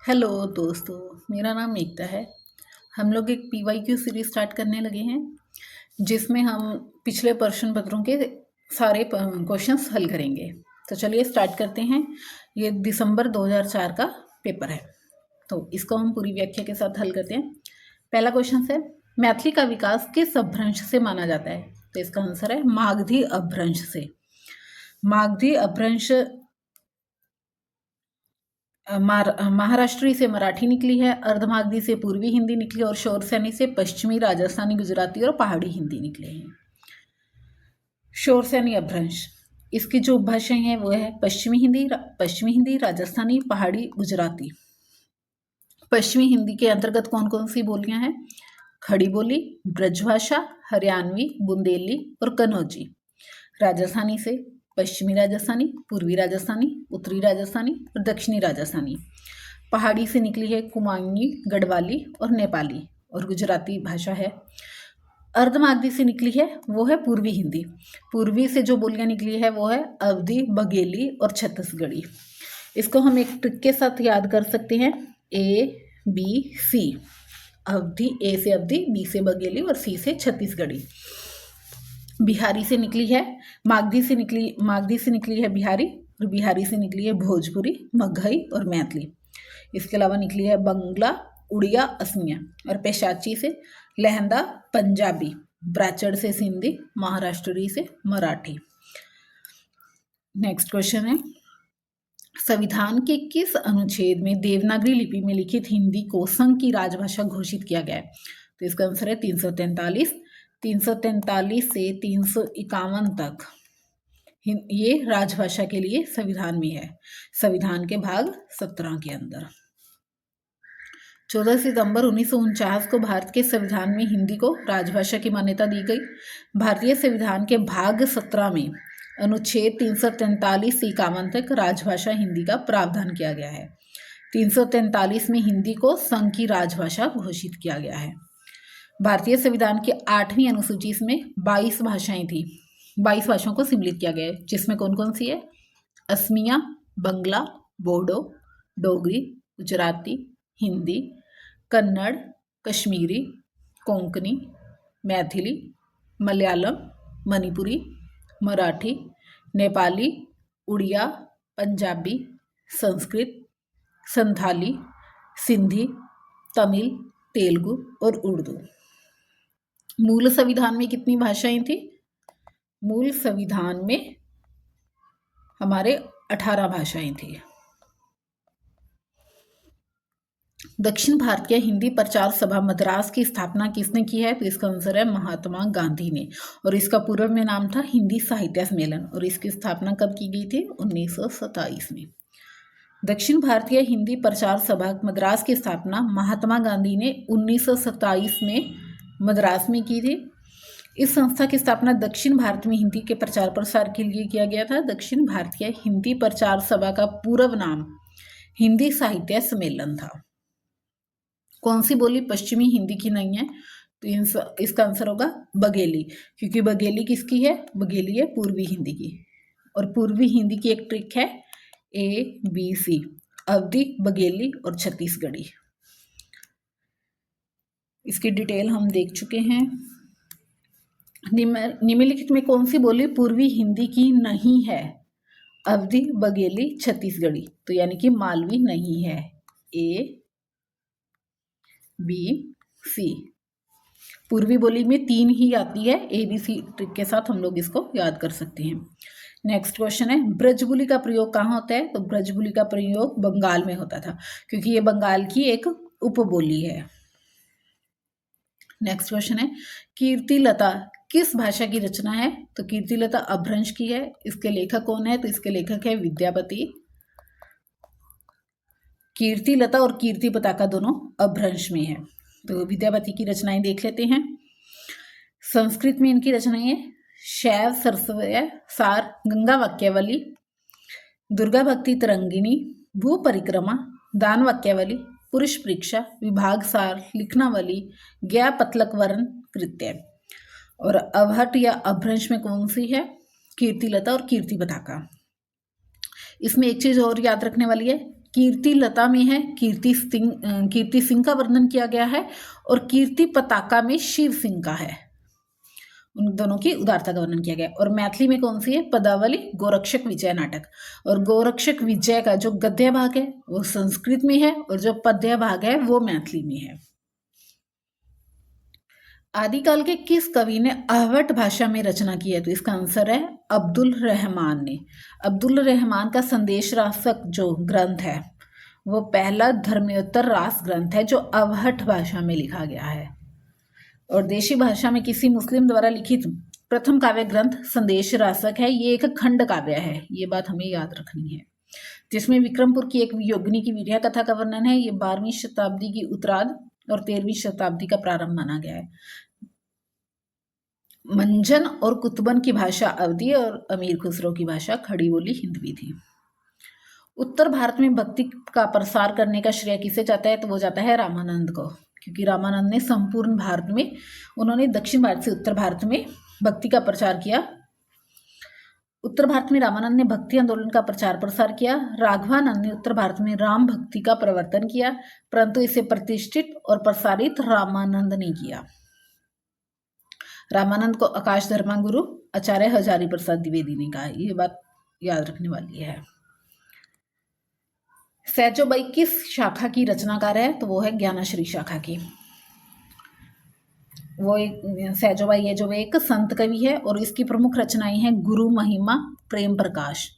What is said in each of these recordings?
Hello दोस्तों, मेरा नाम एकता है। हम लोग एक पीवाईक्यू सीरीज स्टार्ट करने लगे हैं जिसमें हम पिछले प्रश्न पत्रों के सारे क्वेश्चंस हल करेंगे। तो चलिए स्टार्ट करते हैं। ये दिसंबर 2004 का पेपर है, तो इसको हम पूरी व्याख्या के साथ हल करते हैं। पहला क्वेश्चन है, मैथिली का विकास किस अपभ्रंश से माना जाता है? तो इसका आंसर है मागधी अपभ्रंश से। मागधी अपभ्रंश महाराष्ट्री से मराठी निकली है, अर्धमागधी से पूर्वी हिंदी निकली और शोरसैनी से पश्चिमी राजस्थानी, गुजराती और पहाड़ी हिंदी निकले हैं। शोरसैनी अपभ्रंश, इसकी जो उपभाषाएं हैं वो है पश्चिमी हिंदी, राजस्थानी, पहाड़ी, गुजराती। पश्चिमी हिंदी के अंतर्गत कौन कौन सी बोलियां हैं? खड़ी बोली, ब्रजभाषा, हरियाणवी, बुंदेली और कन्नौजी। राजस्थानी से पश्चिमी राजस्थानी, पूर्वी राजस्थानी, उत्तरी राजस्थानी और दक्षिणी राजस्थानी। पहाड़ी से निकली है कुमाऊनी, गढ़वाली और नेपाली। और गुजराती भाषा है। अर्धमागधी से निकली है वो है पूर्वी हिंदी। पूर्वी से जो बोलियां निकली है वो है अवधी, बघेली और छत्तीसगढ़ी। इसको हम एक ट्रिक के साथ याद कर सकते हैं, ABC। अवधी, ए से अवधी, बी से बघेली और सी से छत्तीसगढ़ी। बिहारी से निकली है, मागधी से निकली है बिहारी, और बिहारी से निकली है भोजपुरी, मगही और मैथिली। इसके अलावा निकली है बंगला, उड़िया, असमिया। और पेशाची से लहंदा, पंजाबी। ब्राचड़ से सिंधी, महाराष्ट्री से मराठी। नेक्स्ट क्वेश्चन है, संविधान के किस अनुच्छेद में देवनागरी लिपि में लिखित हिंदी को संघ की राजभाषा घोषित किया गया है? तो इसका आंसर है 343। 343 से 351 तक ये राजभाषा के लिए संविधान में है, संविधान के भाग 17 के अंदर। 14 सितंबर 1949 को भारत के संविधान में हिंदी को राजभाषा की मान्यता दी गई। भारतीय संविधान के भाग 17 में अनुच्छेद 343 से 51 तक राजभाषा हिंदी का प्रावधान किया गया है। 343 में हिंदी को संघ की राजभाषा घोषित किया गया है। भारतीय संविधान की 8वीं अनुसूची में 22 भाषाएं थी। 22 भाषाओं को सम्मिलित किया गया है, जिसमें कौन कौन सी है? असमिया, बंगला, बोडो, डोगरी, गुजराती, हिंदी, कन्नड़, कश्मीरी, कोंकणी, मैथिली, मलयालम, मणिपुरी, मराठी, नेपाली, उड़िया, पंजाबी, संस्कृत, संथाली, सिंधी, तमिल, तेलुगु और उर्दू। मूल संविधान में कितनी भाषाएं थी? मूल संविधान में हमारे 18 भाषाएं थी। दक्षिण भारतीय हिंदी प्रचार सभा मद्रास की स्थापना किसने की है? तो इसका आंसर है महात्मा गांधी ने, और इसका पूर्व में नाम था हिंदी साहित्य सम्मेलन, और इसकी स्थापना कब की गई थी? 1927 में। दक्षिण भारतीय हिंदी प्रचार सभा मद्रास की स्थापना महात्मा गांधी ने 1927 में मद्रास में की थी। इस संस्था की स्थापना दक्षिण भारत में हिंदी के प्रचार प्रसार के लिए किया गया था। दक्षिण भारतीय हिंदी प्रचार सभा का पूर्व नाम हिंदी साहित्य सम्मेलन था। कौन सी बोली पश्चिमी हिंदी की नहीं है? तो इसका आंसर होगा बघेली, क्योंकि बघेली किसकी है? बघेली है पूर्वी हिंदी की। और पूर्वी हिंदी की एक ट्रिक है ABC, अवधी, बघेली और छत्तीसगढ़ी। इसकी डिटेल हम देख चुके हैं। निम्नलिखित में कौन सी बोली पूर्वी हिंदी की नहीं है? अवधी, बघेली, छत्तीसगढ़ी। तो यानी कि मालवी नहीं है, ABC। पूर्वी बोली में 3 ही आती है, ABC ट्रिक के साथ हम लोग इसको याद कर सकते हैं। नेक्स्ट क्वेश्चन है, ब्रजबुली का प्रयोग कहाँ होता है? तो ब्रजबुली का प्रयोग बंगाल में होता था, क्योंकि ये बंगाल की एक उपबोली है। नेक्स्ट क्वेश्चन है, कीर्तिलता किस भाषा की रचना है? तो कीर्तिलता अपभ्रंश की है। इसके लेखक कौन है? तो इसके लेखक है विद्यापति। कीर्तिलता और कीर्ति पताका दोनों अपभ्रंश में है। तो विद्यापति की रचनाएं देख लेते हैं। संस्कृत में इनकी रचनाएं है शैव सरस्वय सार, गंगा वाक्यावली, दुर्गा भक्ति तरंगिणी, भू परिक्रमा, दान वाक्यावली, पुरुष परीक्षा, विभाग सार, लिखनावली, ज्ञा पतलक वर्ण कृत्य। और अवहट या अपभ्रंश में कौन सी है? कीर्तिलता और कीर्ति पताका। इसमें एक चीज और याद रखने वाली है, कीर्ति लता में है कीर्ति सिंह का वर्णन किया गया है, और कीर्ति पताका में शिव सिंह का है। उन दोनों की उदारता का वर्णन किया गया। और मैथिली में कौन सी है? पदावली गोरक्षक विजय नाटक। और गोरक्षक विजय का जो गद्य भाग है वो संस्कृत में है, और जो पद्य भाग है वो मैथिली में है। आदिकाल के किस कवि ने अहवट भाषा में रचना की है? तो इसका आंसर है अब्दुल रहमान ने। अब्दुल रहमान का संदेश रासक जो ग्रंथ है वो पहला धर्मोत्तर रास ग्रंथ है जो अवहट भाषा में लिखा गया है। और देशी भाषा में किसी मुस्लिम द्वारा लिखित प्रथम काव्य ग्रंथ संदेश रासक है। ये एक खंड काव्य है, ये बात हमें याद रखनी है, जिसमें विक्रमपुर की एक योगिनी की वीर्या कथा का वर्णन है। ये 12वीं शताब्दी की उत्तरार्ध और 13वीं शताब्दी का प्रारंभ माना गया है। मंजन और कुतुबन की भाषा अवधी और अमीर खुसरो की भाषा खड़ी बोली हिंदवी थी। उत्तर भारत में भक्ति का प्रसार करने का श्रेय किसे जाता है? तो वो जाता है रामानंद को, क्योंकि रामानंद ने संपूर्ण भारत में, उन्होंने दक्षिण भारत से उत्तर भारत में भक्ति का प्रचार किया। उत्तर भारत में रामानंद ने भक्ति आंदोलन का प्रचार प्रसार किया। राघवानंद ने उत्तर भारत में राम भक्ति का प्रवर्तन किया, परंतु इसे प्रतिष्ठित और प्रसारित रामानंद ने किया। रामानंद को आकाश धर्मा गुरु आचार्य हजारी प्रसाद द्विवेदी ने कहा। ये बात याद रखने वाली है। सैजोबाई किस शाखा की रचनाकार है? तो वो है ज्ञानाश्री शाखा की। वो एक सैजोबाई है जो एक संत कवि है, और इसकी प्रमुख रचनाएं हैं गुरु महिमा, प्रेम प्रकाश।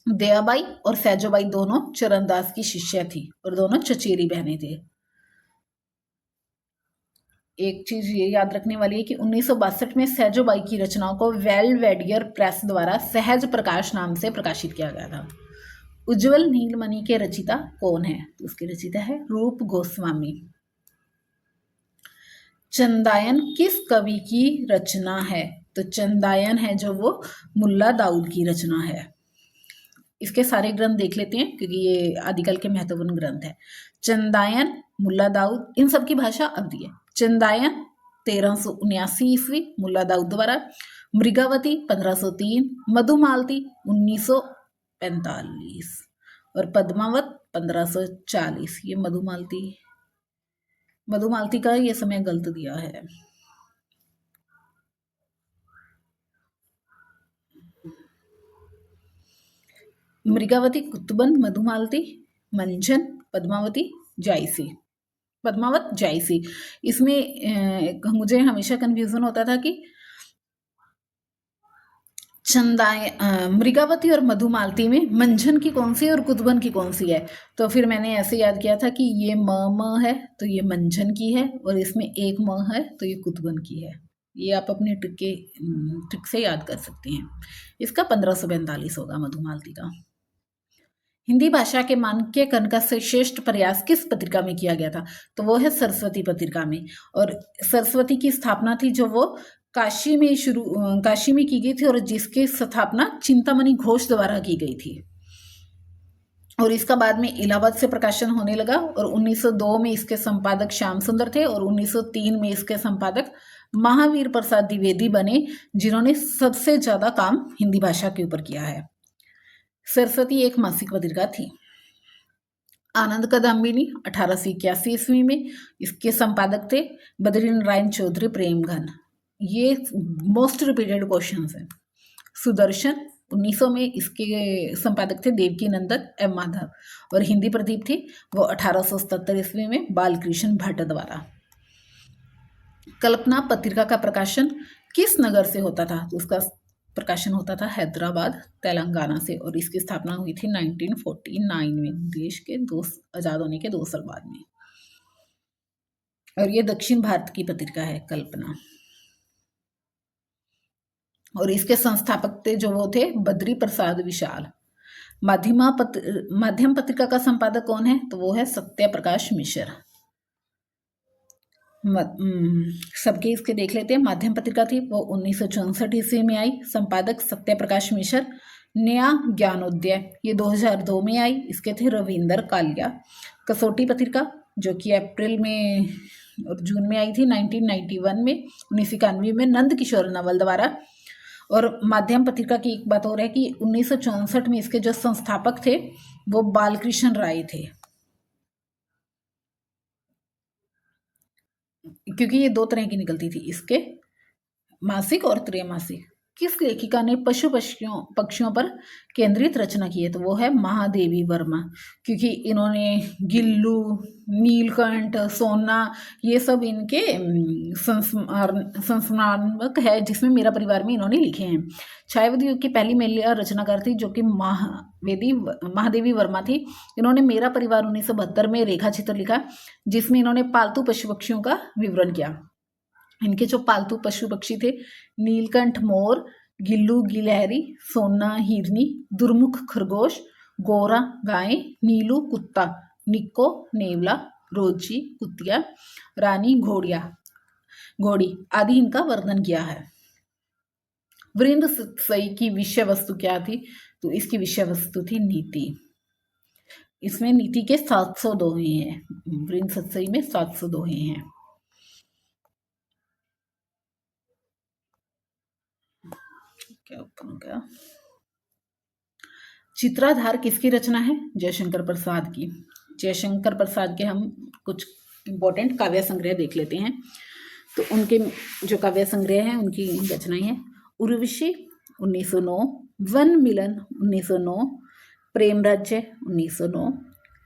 दयाबाई और सैजोबाई दोनों चरणदास की शिष्या थी, और दोनों चचेरी बहनें थे। एक चीज ये याद रखने वाली है कि 1962 में सैजोबाई की रचनाओं को वेलवेडियर प्रेस द्वारा सहज प्रकाश नाम से प्रकाशित किया गया था। उज्ज्वल नीलमणि के रचिता कौन है? तो उसके रचिता है रूप गोस्वामी। चंदायन किस कवि की रचना है? तो चंदायन है जो वो मुल्ला दाऊद की रचना है। इसके सारे ग्रंथ देख लेते हैं क्योंकि ये आदिकाल के महत्वपूर्ण ग्रंथ है। चंदायन, मुल्ला दाऊद, इन सब की भाषा अवधी है। चंदायन 1379 ईस्वी मुल्ला दाऊद द्वारा, मृगावती 1503, मधुमालती 1945 और पद्मावत 1540। ये मधुमालती का ये समय गलत दिया है। मृगावती, कुतुबन, मधुमालती, मंजन, पद्मावत जायसी। इसमें मुझे हमेशा कंफ्यूजन होता था कि मृगावती और मधुमालती में मंजन की कौन सी है और कुतुबन की कौन सी है। तो फिर मैंने ऐसे याद किया था कि ये म है तो ये मंजन की है, और इसमें एक म है तो ये कुतुबन की है। ये आप अपने ट्रिक से याद कर सकते हैं। इसका 1542 होगा मधुमालती का। हिंदी भाषा के मानकीकरण का श्रेष्ठ प्रयास किस पत्रिका में किया गया था? तो वो है सरस्वती पत्रिका में। और सरस्वती की स्थापना थी जो वो काशी में की गई थी, और जिसकी स्थापना चिंतामणि घोष द्वारा की गई थी। और इसका बाद में इलाहाबाद से प्रकाशन होने लगा, और 1902 में इसके संपादक श्याम सुंदर थे, और 1903 में इसके संपादक महावीर प्रसाद द्विवेदी बने, जिन्होंने सबसे ज्यादा काम हिंदी भाषा के ऊपर किया है। सरस्वती एक मासिक पत्रिका थी। आनंद कादम्बिनी 1881 ईस्वी में इसके संपादक थे बद्री नारायण चौधरी प्रेमघन। ये मोस्ट रिपीटेड क्वेश्चंस हैं। सुदर्शन 1900 में इसके संपादक थे देवकी नंदन एम माधव, और हिंदी प्रदीप थी वो 1877 ईस्वी में बालकृष्ण भट्ट द्वारा। कल्पना पत्रिका का प्रकाशन किस नगर से होता था? तो उसका प्रकाशन होता था हैदराबाद तेलंगाना से, और इसकी स्थापना हुई थी 1949 में, देश के आजाद होने के 2 साल बाद में। और ये दक्षिण भारत की पत्रिका है कल्पना। और इसके संस्थापक थे जो वो थे बद्री प्रसाद विशाल। माध्यम पत्रिका का संपादक कौन है? तो वो है सत्य प्रकाश मिश्र। सबके इसके देख लेते हैं। माध्यम पत्रिका थी वो 1964 ईस्वी में आई, संपादक सत्य प्रकाश मिश्र। नया ज्ञानोदय ये 2002 में आई, इसके थे रविंदर कालिया। कसौटी पत्रिका जो कि अप्रैल में और जून में आई थी 1991 में, 1991 में नंद किशोर नवल द्वारा। और माध्यम पत्रिका की एक बात और है कि 1964 में इसके जो संस्थापक थे वो बालकृष्ण राय थे, क्योंकि ये दो तरह की निकलती थी, इसके मासिक और त्रैमासिक। किस लेखिका ने पशु पक्षियों पर केंद्रित रचना की है? तो वो है महादेवी वर्मा, क्योंकि इन्होंने गिल्लू, नीलकंठ, सोना, ये सब इनके संस्मरणक है, जिसमें मेरा परिवार में इन्होंने लिखे हैं। छायावादी युग की पहली महिला रचनाकार थी, जो कि महादेवी वर्मा थी। इन्होंने मेरा परिवार 1972 में रेखा चित्र लिखा, जिसमें इन्होंने पालतू पशु पक्षियों का विवरण किया। इनके जो पालतू पशु पक्षी थे, नीलकंठ मोर, गिल्लू गिलहरी, सोना हिरनी, दुर्मुख खरगोश, गोरा गाय, नीलू कुत्ता, निक्को नेवला, रोजी कुतिया, रानी घोड़ी आदि इनका वर्णन किया है। वृंद सतसई की विषय वस्तु क्या थी? तो इसकी विषय वस्तु थी नीति। इसमें नीति के 700 दोहे हैं। वृंद सतसई में 700 दोहे हैं। क्या चित्राधार किसकी रचना है? जयशंकर प्रसाद की। जयशंकर प्रसाद के हम कुछ इंपॉर्टेंट काव्य संग्रह देख लेते हैं। तो उनके जो काव्य संग्रह हैं उनकी रचनाएं हैं। उर्वशी 1909, वन मिलन 1909, प्रेम राज्य 1909,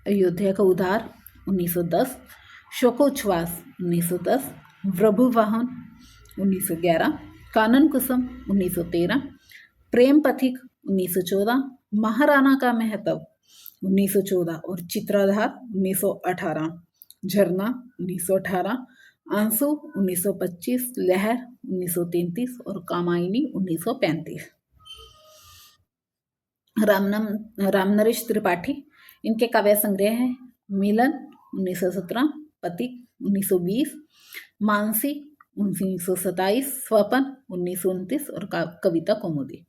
अयोध्या का उद्धार 1910, शोकोच्छ्वास 1910, प्रभुवाहन 1911, कानन कुसुम 1913, प्रेम पथिक 1914, महाराणा का महत्व 1914 और चित्राधार 1918, झरना 1918, आंसू 1925, लहर 1933 और कामायनी 1935। रामनरेश त्रिपाठी, इनके काव्य संग्रह हैं मिलन 1917, पथिक 1920, मानसी 1927, स्वपन 1929 और कविता कौमुदी।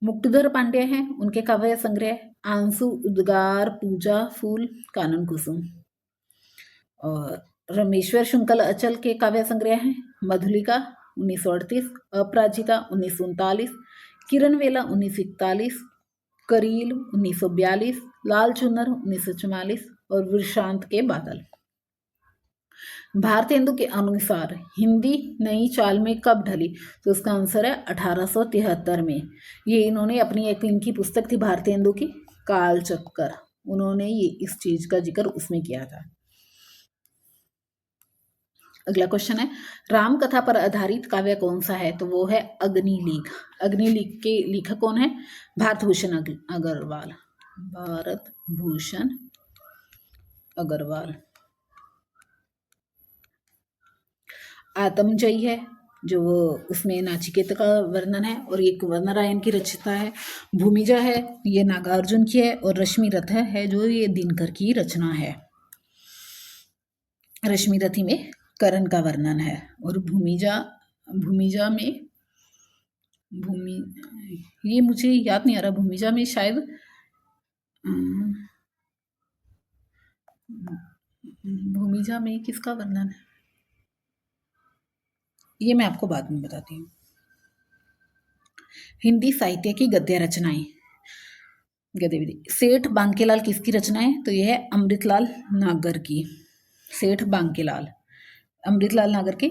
मुक्तधर पांडे हैं, उनके काव्य संग्रह आंसू, उद्गार, पूजा, फूल, कानन कुसुम। और रमेश्वर शुंकल अचल के काव्य संग्रह हैं मधुलिका 1938, अपराजिता 1939, किरण वेला 1941, करील 1942, लाल चुनर 1944 और विशांत के बादल। भारतेंदु के अनुसार हिंदी नई चाल में कब ढली? तो उसका आंसर है 1873 में। ये इन्होंने अपनी एक इनकी पुस्तक थी भारतेंदु की काल चक्कर, उन्होंने ये इस चीज का जिक्र उसमें किया था। अगला क्वेश्चन है राम कथा पर आधारित काव्य कौन सा है? तो वो है अग्निलीक। अग्निलीक के लेखक कौन है? भारत भूषण अग्रवाल। भारत भूषण अग्रवाल। आत्मजयी है जो उसमें नाचिकेता का वर्णन है और एक वरनारायण की रचिता है। भूमिजा है ये नागार्जुन की है और रश्मि रथ है जो ये दिनकर की रचना है। रश्मि रथी में करण का वर्णन है और भूमिजा में ये मुझे याद नहीं आ रहा, भूमिजा में शायद भूमिजा में किसका वर्णन है ये मैं आपको बाद में बताती हूँ। हिंदी साहित्य की गद्य रचनाएं, गद्यविधि। सेठ बांकेलाल किसकी रचना है? तो यह है अमृतलाल नागर की। सेठ बांकेलाल, अमृतलाल नागर के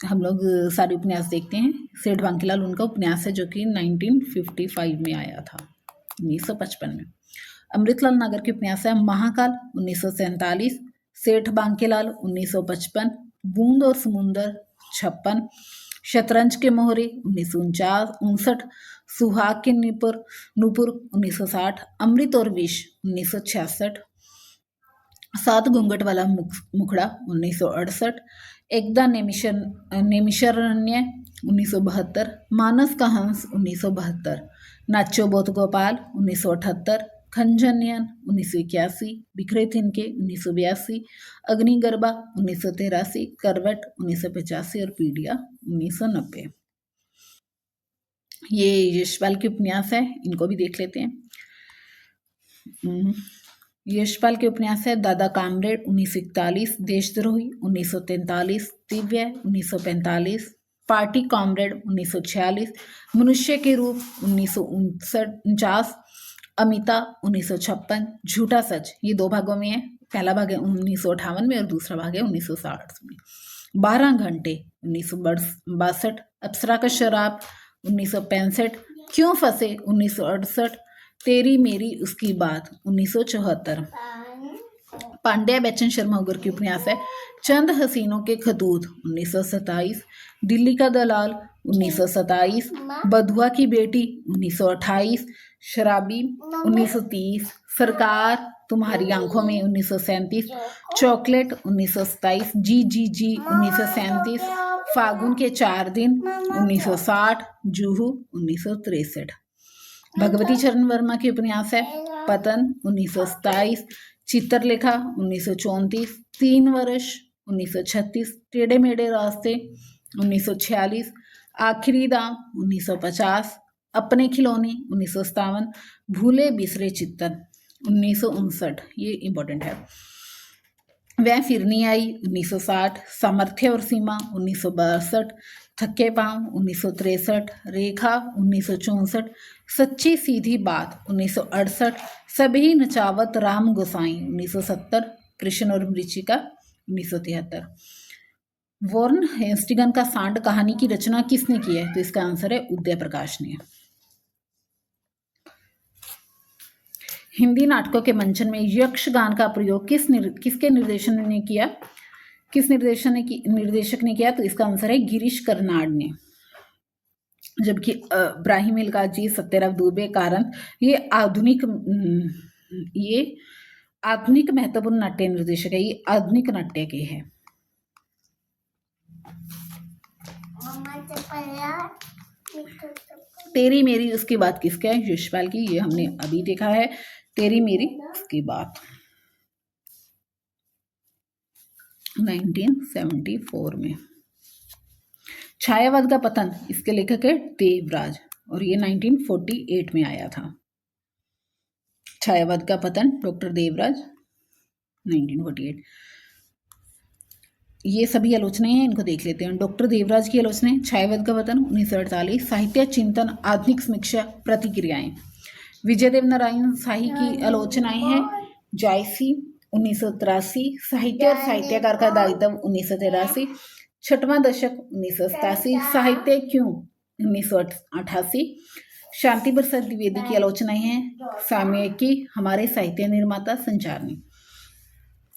हम लोग सारे उपन्यास देखते हैं। सेठ बांकेलाल उनका उपन्यास है जो कि 1955 में आया था, 1955 में। अमृतलाल नागर के उपन्यास है महाकाल 1947, सेठ बांकेलाल 1955, बूंद और समुंदर 56, शतरंज के मोहरे 1959, सुहाग के नूपुर 1960, अमृत और विष 1966, सात घूंघट वाला मुखड़ा 1968, एकदा नैमिषारण्य 1972, मानस का हंस 1972, नाचो बोत गोपाल 1978, खंजनियन 1981, बिखरे तिनके 1982, अग्निगर्भा 1983, करवट 1985 और पीडिया 1990। ये यशपाल के उपन्यास है, इनको भी देख लेते हैं। यशपाल के उपन्यास है दादा कामरेड 1941, देशद्रोही 1943, दिव्य 1945, पार्टी कॉमरेड 1946, मनुष्य के रूप 1949, अमिता 1956, झूठा सच, ये 2 भागों में है। पहला भाग है 1958 में और दूसरा भाग है 1960 में। 12 घंटे 1962, अप्सरा का शराब 1965, क्यों फंसे 1968, तेरी मेरी उसकी बात 1974। पांड्या बच्चन शर्मा उगर की उपन्यास है चंद हसीनों के खतूत 1927, दिल्ली का दलाल 1927, बधुआ की बेटी 1928, शराबी 1930, सरकार तुम्हारी आंखों में 1937, चॉकलेट 1927, जी जी जी 1937, फागुन के 4 दिन 1960, जूहू 1963। भगवती चरण वर्मा की उपन्यास है पतन 1927, चित्रलेखा 1934, 3 वर्ष 1936, टेढ़े मेढ़े रास्ते 1946, आखिरी दाम 1950, अपने खिलौने 1957, भूले बिसरे चित्तन 1959, ये इंपॉर्टेंट है। वह फिर नहीं आई 1960, सामर्थ्य और सीमा 1962, थके पांव 1963, रेखा 1964, सच्ची सीधी बात 1968, सभी नचावत राम गोसाई 1970, कृष्ण और मृचिका 1973। वॉरेन हेस्टिंगस का सांड कहानी की रचना किसने की है? तो इसका आंसर है उदय प्रकाश ने। हिंदी नाटकों के मंचन में यक्षगान का प्रयोग किसके निर्देशन ने किया? किस निर्देशक ने किया? तो इसका आंसर है गिरीश कर्नाड ने। जबकि इब्राहिम इलगाजी, सत्यराव दुबे, कारंत ये आधुनिक महत्वपूर्ण नाट्य निर्देशक है, ये आधुनिक नाट्य के हैं। तेरी मेरी उसकी बात किसका है? यशपाल की, ये हमने अभी देखा है। तेरी मेरी उसकी बात 1974 में। छायावाद का पतन, इसके लेखक है देवराज और ये 1948 में आया था। छायावाद का पतन डॉक्टर देवराज 1948। ये सभी आलोचनाएं हैं, इनको देख लेते हैं। डॉक्टर देवराज की आलोचनाएं, छायावाद का पतन 1948, साहित्य चिंतन आधुनिक समीक्षा प्रतिक्रियाएं। विजय देव नारायण शाही की आलोचनाएं हैं, जायसी 1983, साहित्य और साहित्यकार का दायित्व 1983, छठवां दशक 1987, साहित्य क्यों 1988, शांति प्रसाद द्विवेदी की आलोचनाएं हैं, सामयिकी हमारे साहित्य निर्माता संचारनी।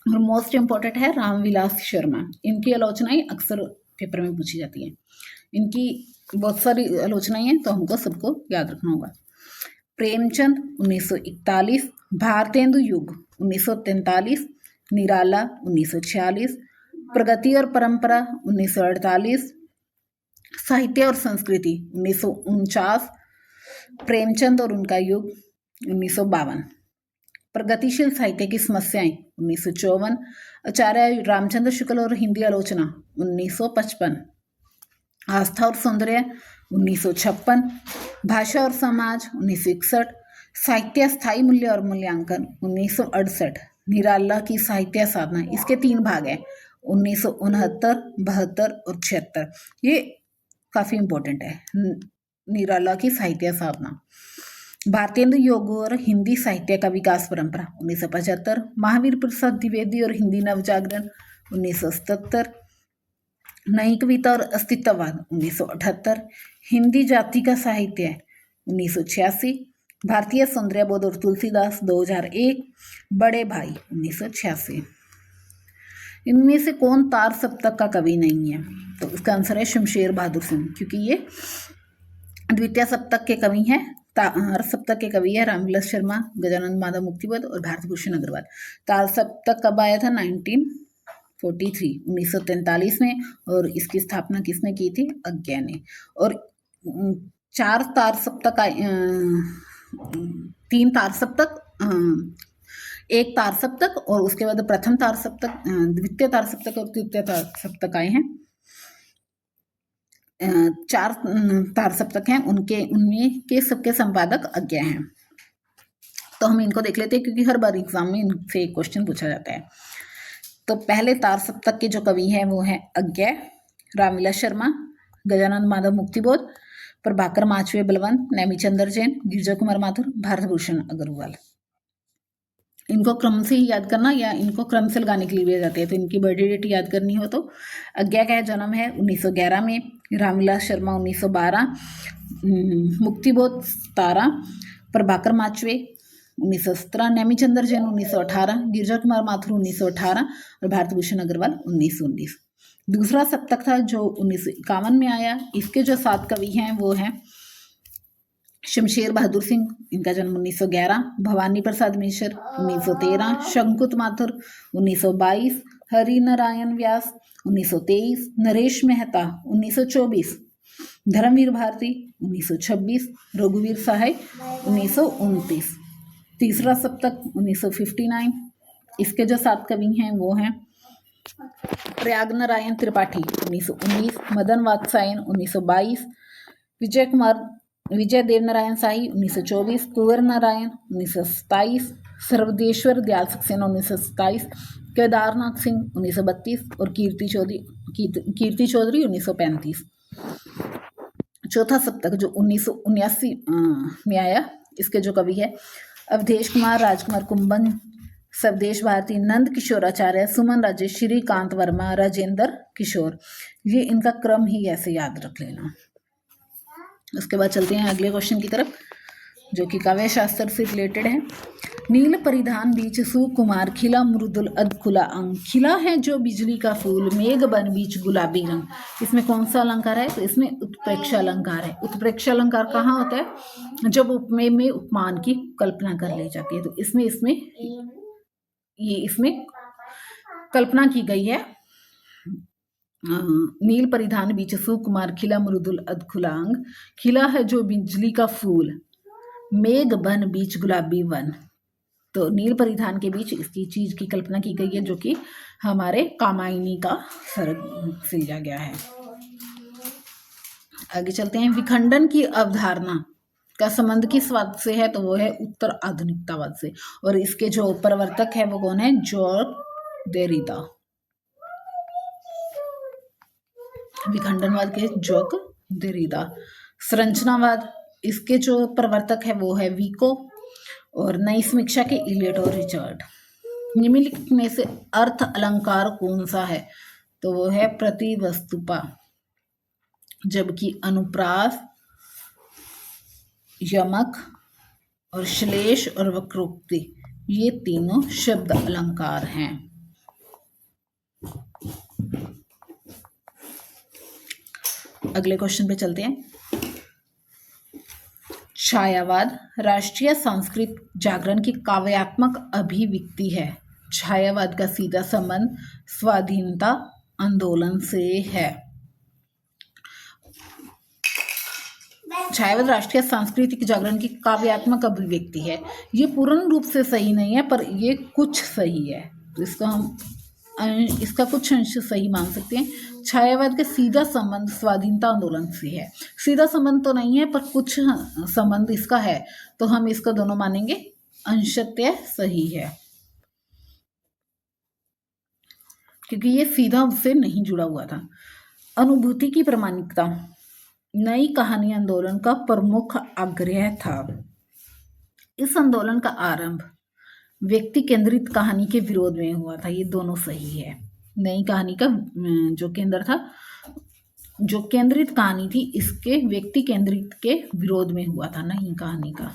और मोस्ट इंपॉर्टेंट है रामविलास शर्मा, इनकी आलोचनाएं अक्सर पेपर में पूछी जाती है। इनकी बहुत सारी आलोचनाएं हैं, तो हमको सबको याद रखना होगा। प्रेमचंद 1941, भारतेंदु युग 1943, निराला 1946, प्रगति और परंपरा 1948, साहित्य और संस्कृति 1949, प्रेमचंद और उनका युग 1952, प्रगतिशील साहित्य की समस्याएं 1954, आचार्य रामचंद्र शुक्ल और हिंदी आलोचना 1955, आस्था और सौंदर्य 1956, भाषा और समाज 1961, साहित्य स्थायी मूल्य और मूल्यांकन 1968, निराला की साहित्य साधना, इसके 3 भाग हैं 1969, 72 और 76। ये काफी इंपॉर्टेंट है। निराला की साहित्य साधना, भारतेंदु योग और हिंदी साहित्य का विकास परंपरा 1975, महावीर प्रसाद द्विवेदी और हिंदी नवजागरण 1977, नई कविता और अस्तित्ववाद 1978, हिंदी जाति का साहित्य 1986, भारतीय सौंदर्यबोध और तुलसीदास 2001, बड़े भाई 1986। इनमें से कौन तार सप्तक का कवि नहीं है? तो इसका आंसर है शमशेर बहादुर सिंह, क्योंकि ये द्वितीय सप्तक के कवि हैं। तार सप्तक के कवि है रामविलास शर्मा, गजानंद माधव मुक्तिपद और भारत भूषण अग्रवाल। तार सप्तक कब आया था? 1943 में, और इसकी स्थापना किसने की थी? अज्ञा ने। और 4 तार सप्तक, 3 तार सप्तक, 1 तार सप्तक और उसके बाद प्रथम तार सप्तक, द्वितीय तार सप्तक और तृतीय तार सप्तक आए हैं। 4 तार सप्तक हैं, उनमें के सबके संपादक अज्ञा हैं। तो हम इनको देख लेते हैं, क्योंकि हर बार एग्जाम में इनसे एक क्वेश्चन पूछा जाता है। तो पहले तार सप्तक के जो कवि हैं वो हैं अज्ञा, रामविलास शर्मा, गजानंद माधव मुक्तिबोध, प्रभाकर माचवे बलवंत, नेमीचंद्र जैन, गिरजा कुमार माथुर, भारत भूषण अग्रवाल। इनको क्रम से ही याद करना या इनको क्रम से लगाने के लिए भी जाते हैं। तो इनकी बर्थडे डेट याद करनी हो तो आज्ञा का जन्म है 1911 में, रामविलास शर्मा 1912, मुक्तिबोध 17, प्रभाकर माचवे 1917, नेमीचंद्र जैन 1918, गिरजा कुमार माथुर 1918 और भारत भूषण अग्रवाल 1919। दूसरा सप्तक था जो 1951 में आया। इसके जो 7 कवि हैं वो हैं शमशेर बहादुर सिंह, इनका जन्म 1911, भवानी प्रसाद मिश्र 1913, शंकुत माथुर 1922, हरि नारायण व्यास 1923, नरेश मेहता 1924, धर्मवीर भारती 1926, रघुवीर सहाय 1929। तीसरा सप्तक 1959। इसके जो 7 कवि हैं वो हैं प्रयाग नारायण त्रिपाठी 1919, मदन वात्सायन 1922, विजय देव नारायण शाही 1924, कुंवर नारायण 1927, सर्वदेश्वर दयाल सक्सेना 1927, केदारनाथ सिंह 1932 और कीर्ति चौधरी 1935। चौथा सप्तक जो 1979 में आया, इसके जो कवि है अवधेश कुमार, राजकुमार कुंभन, स्वदेश भारती, नंद किशोराचार्य, सुमन राजेश, श्रीकांत वर्मा, राजेंद्र किशोर। ये इनका क्रम ही ऐसे याद रख लेना। उसके बाद चलते हैं अगले क्वेश्चन की तरफ जो कि काव्य शास्त्र से रिलेटेड है। नील परिधान बीच सुकुमार, खिला मृदुल अधखुला अंग। खिला है जो बिजली का फूल, मेघ बन बीच गुलाबी रंग। इसमें कौन सा अलंकार है? तो इसमें उत्प्रेक्षा अलंकार है। उत्प्रेक्षा अलंकार कहाँ होता है? जब उपमेय में उपमान की कल्पना कर ली जाती है। तो इसमें कल्पना की गई है। नील परिधान बीच सुकुमार, खिला मृदुल अधखुलांग। खिला है जो बिजली का फूल, मेघ बन बीच गुलाबी वन। तो नील परिधान के बीच इसकी चीज की कल्पना की गई है जो कि हमारे कामायनी का सर्ग से लिया गया है। आगे चलते हैं। विखंडन की अवधारणा का संबंध किस वाद से है? तो वो है उत्तर आधुनिकतावाद से। और इसके जो प्रवर्तक है वो कौन है? जॉर्ज देरिदा। विखंडनवाद के जॉर्ज देरिदा। संरचनावाद, इसके जो प्रवर्तक है वो है विको। और नई समीक्षा के इलियट और रिचर्ड। निम्नलिखित में से अर्थ अलंकार कौन सा है? तो वो है प्रतिवस्तुपा, जबकि अनुप्रास, यमक और श्लेष और वक्रोक्ति ये तीनों शब्द अलंकार हैं। अगले क्वेश्चन पे चलते हैं। छायावाद राष्ट्रीय सांस्कृतिक जागरण की काव्यात्मक अभिव्यक्ति है। छायावाद का सीधा संबंध स्वाधीनता आंदोलन से है। छायावाद राष्ट्रीय सांस्कृतिक जागरण की काव्यात्मक अभिव्यक्ति है। ये पूर्ण रूप से सही नहीं है पर ये कुछ सही है, तो इसका कुछ अंश सही मान सकते हैं। छायावाद का सीधा संबंध स्वाधीनता आंदोलन से है। सीधा संबंध तो नहीं है पर कुछ संबंध इसका है, तो हम इसका दोनों मानेंगे अंशतः सही है, क्योंकि ये सीधा उससे नहीं जुड़ा हुआ था। अनुभूति की प्रामाणिकता नई कहानी आंदोलन का प्रमुख आग्रह था। इस आंदोलन का आरंभ व्यक्ति केंद्रित कहानी के विरोध में हुआ था। ये दोनों सही है। नई कहानी का जो केंद्र था, जो केंद्रित कहानी थी, इसके व्यक्ति केंद्रित के विरोध में हुआ था, नई कहानी का।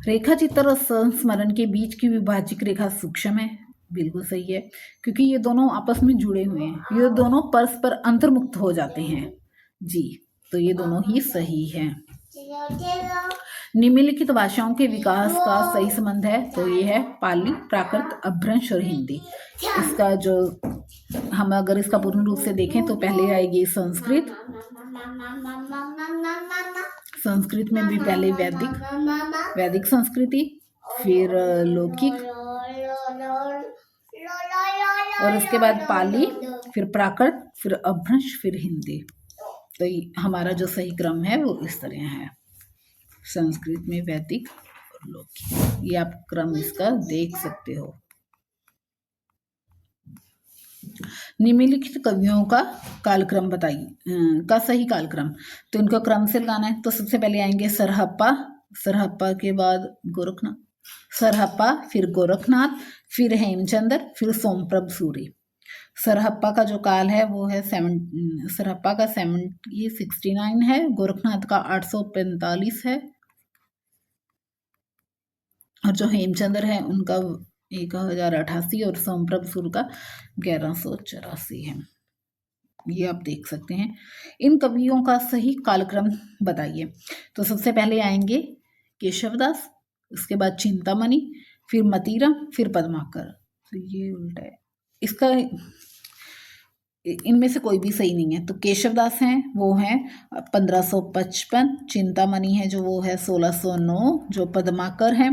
रेखा चित्र और संस्मरण के बीच की विभाजक रेखा सूक्ष्म है। बिल्कुल सही है, क्योंकि ये दोनों आपस में जुड़े हुए हैं। ये दोनों परस्पर अंतर्मुक्त हो जाते हैं जी, तो ये दोनों ही सही है। निम्नलिखित भाषाओं के विकास का सही संबंध है, तो ये है पाली, प्राकृत, अपभ्रंश और हिंदी। इसका जो हम अगर इसका पूर्ण रूप से देखें तो पहले आएगी संस्कृत। संस्कृत में भी पहले वैदिक संस्कृति, फिर लौकिक, और उसके बाद पाली, फिर प्राकृत, फिर अपभ्रंश, फिर हिंदी। तो हमारा जो सही क्रम है वो इस तरह है। संस्कृत में वैदिक और लौकिक, ये आप क्रम इसका देख सकते हो। निम्नलिखित कवियों का कालक्रम बताइए, का सही कालक्रम। तो इनको क्रम से लगाना है। तो सबसे पहले आएंगे सरहप्पा, सरहप्पा के बाद गोरखनाथ, सरहप्पा फिर गोरखनाथ फिर हेमचंद्र फिर सोमप्रभ सूरी। सरहप्पा का जो काल है वो है सरहप्पा का 769 है, गोरखनाथ का 845 है, और जो हेमचंद्र है उनका 1088 और सोमप्रभ सूर का 1184 है। ये आप देख सकते हैं। इन कवियों का सही कालक्रम बताइए। तो सबसे पहले आएंगे केशवदास, उसके बाद चिंतामणि, फिर मतीराम, फिर पद्माकर। तो ये उल्टा है इसका, इनमें से कोई भी सही नहीं है। तो केशवदास हैं वो हैं 1555, चिंतामणि है जो वो है 1609, जो पद्माकर हैं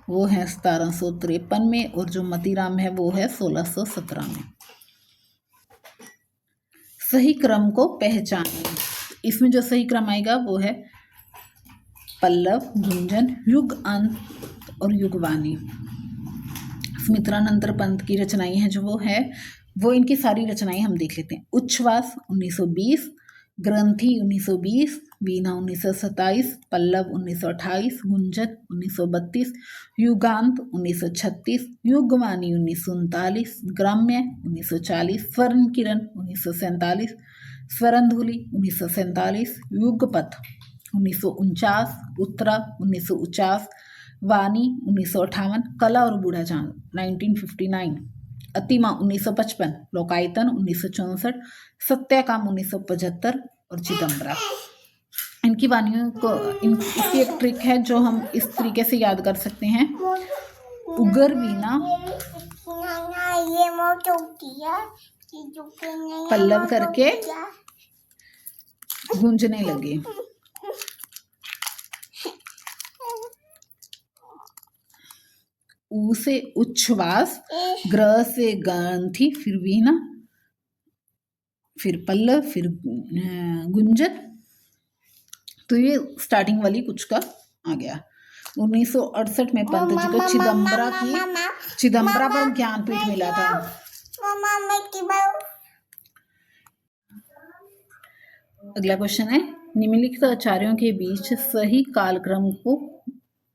वो है 1753 में, और जो मतीराम है वो है 1617 में। सही क्रम को पहचानें। इसमें जो सही क्रम आएगा वो है पल्लव, गुंजन, युग अंत और युगवाणी। सुमित्रानंद पंत की रचनाएं हैं जो वो इनकी सारी रचनाएं हम देख लेते हैं। उच्छ्वास 1920, ग्रंथि 1920, वीणा 1927, पल्लव 1928, गुंजन 1932, युगांत 1936, युगवाणी 1939, ग्राम्य 1940, स्वर्ण किरण 1947, स्वरंधुली 1947, युगपथ 1949, उत्तरा 1949, वाणी 1958, कला और बूढ़ा चांद 1959, अतिमा 1955, लोकायतन 1964, सत्याकाम 1975 और चिदम्बरा। इनकी वाणियों को इसकी एक ट्रिक है जो हम इस तरीके से याद कर सकते हैं। उगर वीणा पल्लव करके गूंजने लगे। ऊ से उच्छ्वास, ग्रह से ग्रंथि, फिर वीणा, फिर पल्लव, फिर गुंजन। तो ये स्टार्टिंग वाली कुछ का आ गया। 1968 में पंत जी को चिदम्बरा पर ज्ञानपीठ मिला था। अगला क्वेश्चन है, निम्नलिखित आचार्यों के बीच सही कालक्रम को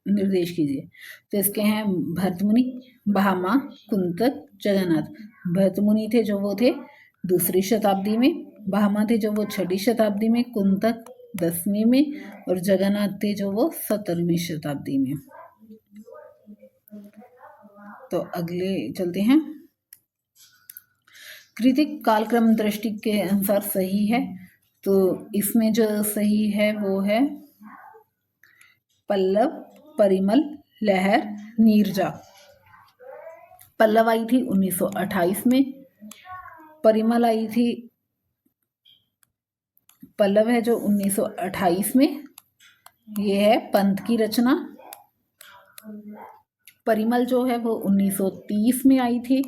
निर्देश कीजिए। तो इसके हैं भरतमुनि, भामा, कुंतक, जगन्नाथ। भरतमुनि थे जो वो थे 2री शताब्दी में, भामा थे जो वो 6ठी शताब्दी में, कुंतक 10वीं में, और जगन्नाथ थे जो वो 17वीं शताब्दी में। तो अगले चलते हैं। कृतिक कालक्रम दृष्टि के अनुसार सही है। तो इसमें जो सही है वो है पल्लव, परिमल, लहर, नीरजा। पल्लव आई थी 1928 में, परिमल आई थी, पल्लव है जो 1928 में, ये है पंत की रचना। परिमल जो है वो 1930 में आई थी,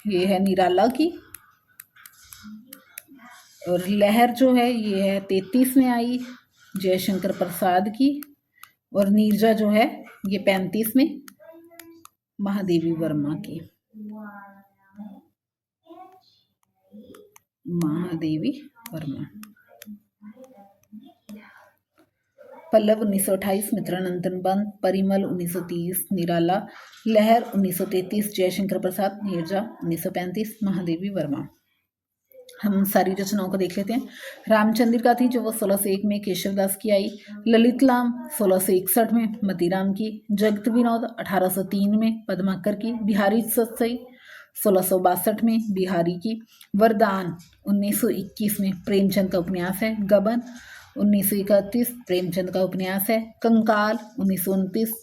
ये है निराला की। और लहर जो है ये है 33 में आई, जयशंकर प्रसाद की। और नीरजा जो है ये 35 में, महादेवी वर्मा की। महादेवी वर्मा। पल्लव 1928 मित्रानंदन पंत, परिमल 1930 निराला, लहर 1933 जयशंकर प्रसाद, नीरजा 1935 महादेवी वर्मा। हम सारी रचनाओं को देख लेते हैं। रामचंद्रिका थी जो वो 1601 में केशवदास की आई, ललित लाम 1661 में मतीराम की, जगत विनोद 1803 में पद्माकर की, बिहारी सत्सई 1662 में बिहारी की, वरदान 1921 में प्रेमचंद का उपन्यास है, गबन 1931 प्रेमचंद का उपन्यास है, कंकाल 1929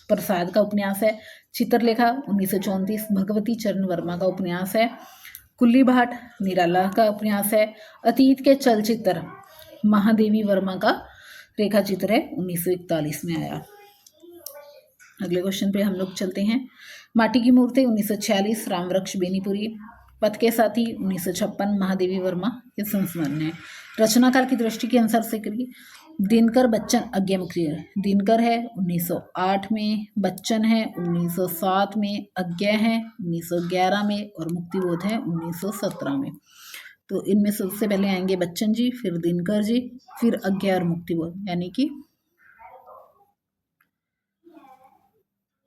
प्रसाद का उपन्यास है, चित्रलेखा 1934 भगवती चरण वर्मा का उपन्यास है, कुल्ली भाट निराला का उपन्यास है, अतीत के चलचित्र महादेवी वर्मा का रेखा चित्र है 1941 में आया। अगले क्वेश्चन पे हम लोग चलते हैं। माटी की मूर्ति 1946 रामवृक्ष बेनीपुरी, पथ के साथी 1956 महादेवी वर्मा के संस्मरण है। रचनाकाल की दृष्टि के अनुसार से करिए। दिनकर बच्चन आज्ञामुखी है। दिनकर है 1908 में, बच्चन है 1907 में, आज्ञा है 1911 में और मुक्तिबोध है 1917 में। तो इनमें सबसे पहले आएंगे बच्चन जी, फिर दिनकर जी, फिर आज्ञा और मुक्तिबोध, यानी कि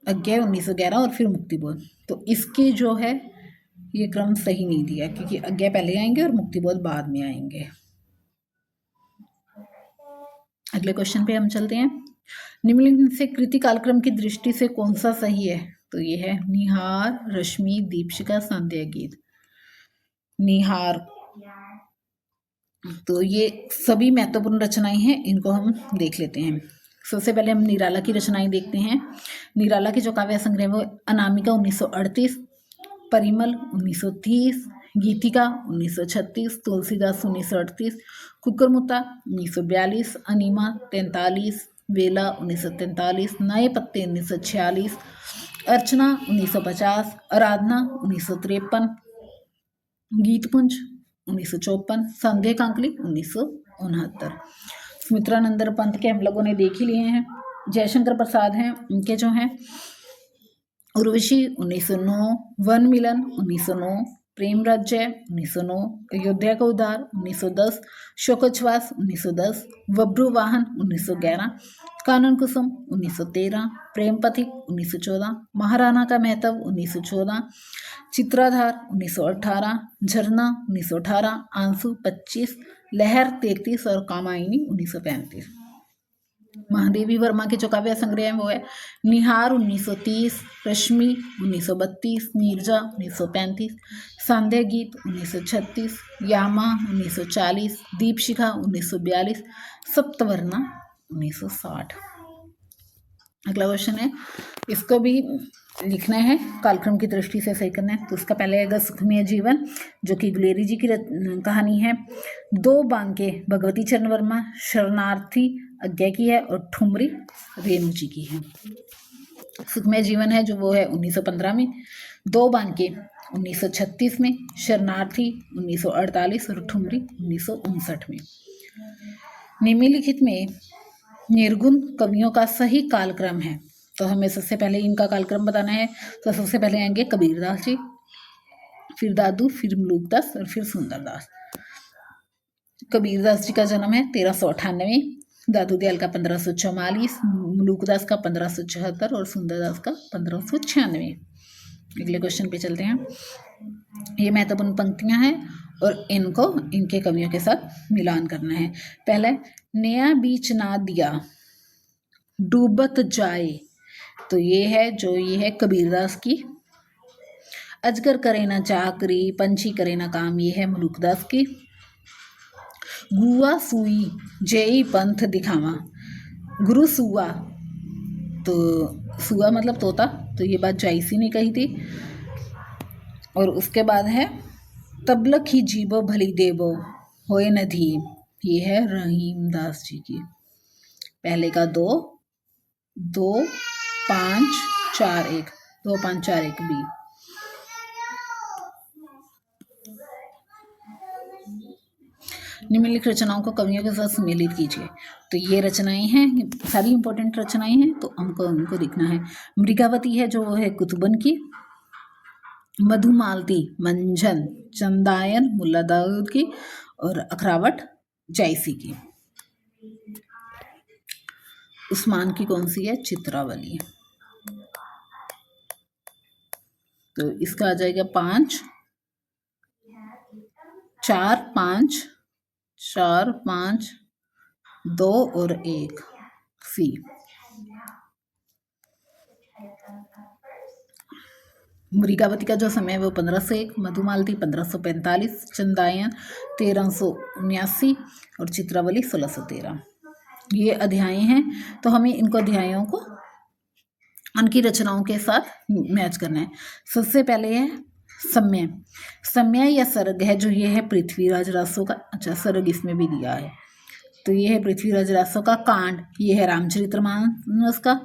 आज्ञा 1911 और फिर मुक्तिबोध। तो इसके जो है ये क्रम सही नहीं दिया, क्योंकि आज्ञा पहले आएंगे और मुक्तिबोध बाद में आएंगे। अगले क्वेश्चन पे हम चलते हैं। निम्नलिखित से कृति कालक्रम की दृष्टि से कौन सा सही है? तो ये है निहार, रश्मि, दीपशिखा, संध्या गीत। निहार, तो ये सभी महत्वपूर्ण रचनाएं हैं, इनको हम देख लेते हैं। सबसे पहले हम निराला की रचनाएं देखते हैं। निराला के जो काव्य संग्रह वो अनामिका 1938, परिमल 1930, गीतिका 1936, तुलसीदास 1938, कुकरमुत्ता 1942, अनीमा 43, वेला 1943, नए पत्ते 1946, अर्चना 1950, आराधना 1953, गीतपुंज 1954, संध्या कांकली 1969। सुमित्रानंद पंत के हम लोगों ने देख ही लिए हैं। जयशंकर प्रसाद हैं, उनके जो हैं उर्वशी 1909, वन मिलन 1909, प्रेम राज्य 1909, अयोध्या का उद्धार 1910, शोकोच्छ्वास 1910, वब्रुवाहन 1911, कानन कुसुम 1913, प्रेम पथिक 1914, महाराणा का महतव 1914, चित्राधार 1918, झरना 1918, आंसू 25, लहर 33 और कामायनी 1935। महादेवी वर्मा के जो काव्य संग्रह है वो है निहार 1930, रश्मि 1932, नीरजा 1935, संध्या गीत 1936, यामा 1940, दीपशिखा 1942, सप्तवर्णा 1960। अगला क्वेश्चन है, इसको भी लिखना है, कालक्रम की दृष्टि से सही करना है। तो उसका पहले आएगा सुखमय जीवन, जो कि गुलेरी जी की कहानी है। दो बांके भगवती चरण वर्मा, शरणार्थी आज्ञा की है और ठुमरी रेणु जी की है। सुखमय जीवन है जो वो है 1915 में, दो बांके 1936 में, शरणार्थी 1948 और ठुमरी 1959 में। निम्नलिखित में निर्गुण कवियों का सही कालक्रम है, तो हमें सबसे पहले इनका कालक्रम बताना है। तो सबसे पहले आएंगे कबीरदास जी, फिर दादू, फिर मलूकदास और फिर सुंदरदास। कबीरदास जी का जन्म है 1398, दादू दयाल का 1544, मलूकदास का 1574 और सुंदरदास का 1596। अगले क्वेश्चन पे चलते हैं। ये महत्वपूर्ण पंक्तियां हैं और इनको इनके कवियों के साथ मिलान करना है। पहले, नया बीच ना दिया डूबत जाए, तो ये है कबीरदास की। अजगर करे ना चाकरी, पंछी करे ना काम, ये है मलूकदास की। गुआ सुई जय पंथ दिखावा, गुरु सुआ, तो सुआ मतलब तोता, तो ये बात जायसी ने कही थी। और उसके बाद है तबलक ही जीवो भली देवो होए नधी, ये है रहीमदास जी की। पहले का 2 2 5 4 1, 2 5 4 1 बी। निम्नलिखित रचनाओं को कवियों के साथ सम्मिलित कीजिए। तो ये रचनाएं हैं, सारी इंपॉर्टेंट रचनाएं हैं, तो हमको उनको लिखना है। मृगावती है जो है कुतुबन की, मधुमालती मंझन चंदायन मुल्ला दाऊद की और अखरावट जायसी की। उस्मान की कौन सी है? चित्रावली। तो इसका आ जाएगा 5 4 5 4 5 2 और 1 सी। मृगावती का जो समय है वो 1501, मधुमालती 1545, चंदायन 1379 और चित्रावली 1613। ये अध्याय हैं, तो हमें इनको अध्यायों को उनकी रचनाओं के साथ मैच करना है। सबसे पहले है सम्य। सम्य या सर्ग है जो ये है पृथ्वीराज रासो का। अच्छा, सर्ग इसमें भी दिया है, तो ये है पृथ्वीराज रासो का। कांड ये है रामचरितमानस का,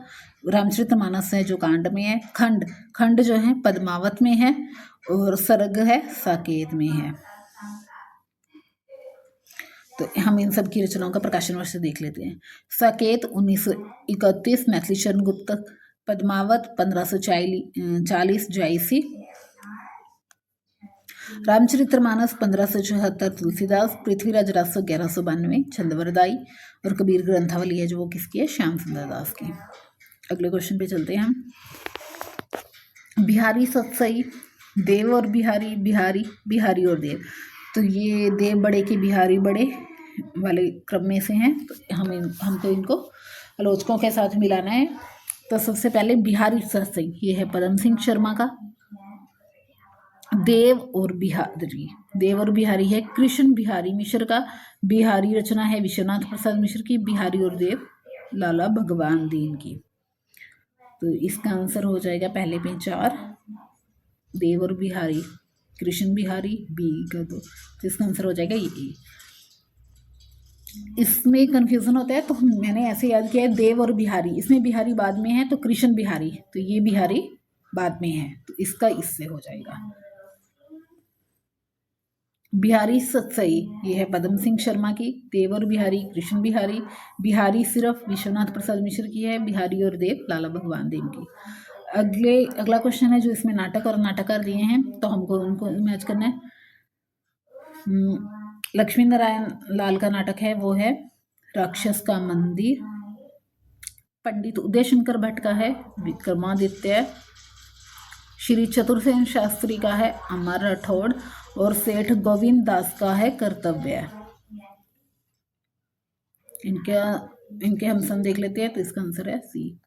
रामचरितमानस है जो कांड में है। खंड, खंड जो है पद्मावत में है और सर्ग है साकेत में है। तो हम इन सब की रचनाओं का प्रकाशन वर्ष देख लेते हैं। साकेत 1931 मैथिली शरण गुप्त, पद्मावत 1540 जायसी, रामचरितमानस 1574 तुलसीदास, पृथ्वीराज राजस्व 1192 छंदवरदाई, और कबीर ग्रंथावली है जो वो किसकी है, श्याम सुंदर दास की। अगले क्वेश्चन पे चलते हैं हम। बिहारी सतसई, देव और बिहारी, बिहारी बिहारी और देव, तो ये देव बड़े की बिहारी बड़े वाले क्रम में से हैं, तो हमको इनको आलोचकों के साथ मिलाना है। तो सबसे पहले बिहारी सतसई, ये है पदम सिंह शर्मा का। देव और बिहारी, देव और बिहारी है कृष्ण बिहारी मिश्र का। बिहारी रचना है विश्वनाथ प्रसाद मिश्र की। बिहारी और देव लाला भगवान दीन की। तो इसका आंसर हो जाएगा पहले पे 4, देव और बिहारी, कृष्ण बिहारी, बी का 2, तो इसका आंसर हो जाएगा ये। इसमें कंफ्यूजन होता है, तो मैंने ऐसे याद किया है देव और बिहारी, इसमें बिहारी बाद में है तो कृष्ण बिहारी, तो ये बिहारी बाद में है, तो इसका इससे हो जाएगा। बिहारी सतसई, ये है पदम सिंह शर्मा की। देव और बिहारी कृष्ण बिहारी, बिहारी सिर्फ विश्वनाथ प्रसाद मिश्र की है। बिहारी और देव लाला भगवान दीन की। अगला क्वेश्चन है जो इसमें नाटक और नाटककार दिए हैं, तो हमको उनको मैच करना है। लक्ष्मी नारायण लाल का नाटक है वो है राक्षस का मंदिर। पंडित उदय शंकर भट्ट का है विक्रमादित्य। श्री चतुर्सेन शास्त्री का है अमर राठौड़, और सेठ गोविंद दास का है कर्तव्य। इनके हम सम देख लेते हैं, तो इसका आंसर है सी।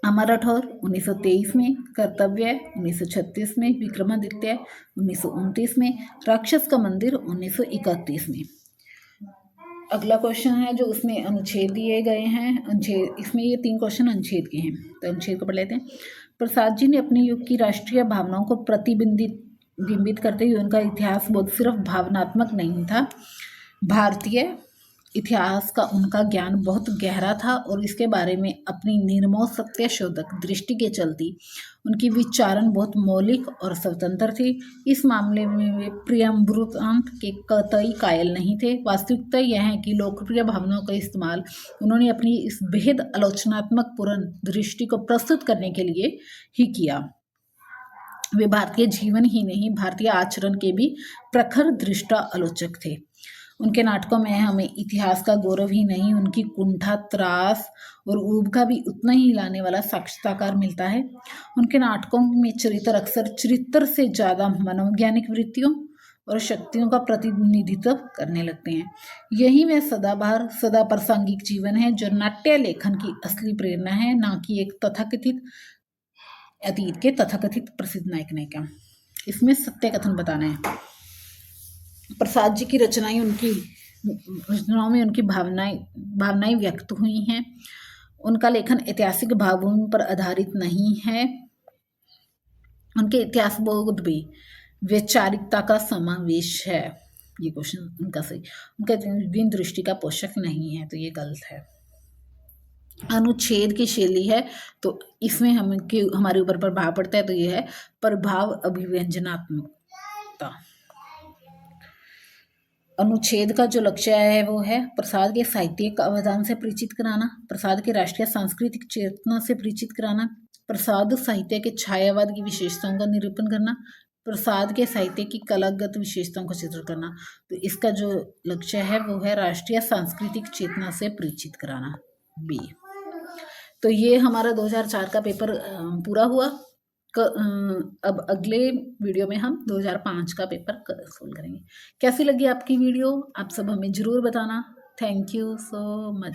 अमर राठौर 1923 में, कर्तव्य 1936 में, विक्रमादित्य 1929 में, राक्षस का मंदिर 1931 में। अगला क्वेश्चन है जो उसमें अनुच्छेद दिए गए हैं। अनुच्छेद, इसमें ये 3 क्वेश्चन अनुच्छेद के हैं, तो अनुच्छेद को पढ़ लेते हैं। प्रसाद जी ने अपने युग की राष्ट्रीय भावनाओं को बिंबित करते हुए उनका इतिहास बोध सिर्फ भावनात्मक नहीं था, भारतीय इतिहास का उनका ज्ञान बहुत गहरा था, और इसके बारे में अपनी निर्मोह सत्य शोधक दृष्टि के चलती उनकी विचारण बहुत मौलिक और स्वतंत्र थी। इस मामले में वे प्रियम्बृतांत के कतई कायल नहीं थे। वास्तविकता यह है कि लोकप्रिय भावनाओं का इस्तेमाल उन्होंने अपनी इस बेहद आलोचनात्मक पूर्ण दृष्टि को प्रस्तुत करने के लिए ही किया। वे भारतीय जीवन ही नहीं, भारतीय आचरण के भी प्रखर दृष्टा आलोचक थे। उनके नाटकों में हमें इतिहास का गौरव ही नहीं, उनकी कुंठा, त्रास और ऊब का भी उतना ही हिलाने वाला साक्षात्कार मिलता है। उनके नाटकों में चरित्र अक्सर चरित्र से ज़्यादा मनोवैज्ञानिक वृत्तियों और शक्तियों का प्रतिनिधित्व करने लगते हैं। यही वह सदाबहार, सदा प्रासंगिक जीवन है जो नाट्य लेखन की असली प्रेरणा है, ना कि एक तथाकथित अतीत के तथाकथित प्रसिद्ध नायक नायिका। इसमें सत्य कथन बताना है। प्रसाद जी की रचनाएं, उनकी रचनाओं में उनकी भावनाएं व्यक्त हुई हैं। उनका लेखन ऐतिहासिक भावों पर आधारित नहीं है। उनके इतिहास बोध भी वैचारिकता का समावेश है। ये क्वेश्चन उनका सही, उनका दिन दृष्टि का पोषक नहीं है, तो ये गलत है। अनुच्छेद की शैली है, तो इसमें हमारे ऊपर प्रभाव पड़ता है, तो ये है प्रभाव अभिव्यंजनात्मकता। अनुच्छेद का जो लक्ष्य है वो है प्रसाद के साहित्यिक अवदान से परिचित कराना, प्रसाद के राष्ट्रीय सांस्कृतिक चेतना से परिचित कराना, प्रसाद साहित्य के छायावाद की विशेषताओं का निरूपण करना, प्रसाद के साहित्य की कलागत विशेषताओं का चित्रण करना। तो इसका जो लक्ष्य है वो है राष्ट्रीय सांस्कृतिक चेतना से परिचित कराना, बी। तो ये हमारा 2004 का पेपर पूरा हुआ। अब अगले वीडियो में हम 2005 का पेपर सोल्व करेंगे। कैसी लगी आपकी वीडियो, आप सब हमें ज़रूर बताना। Thank you so much.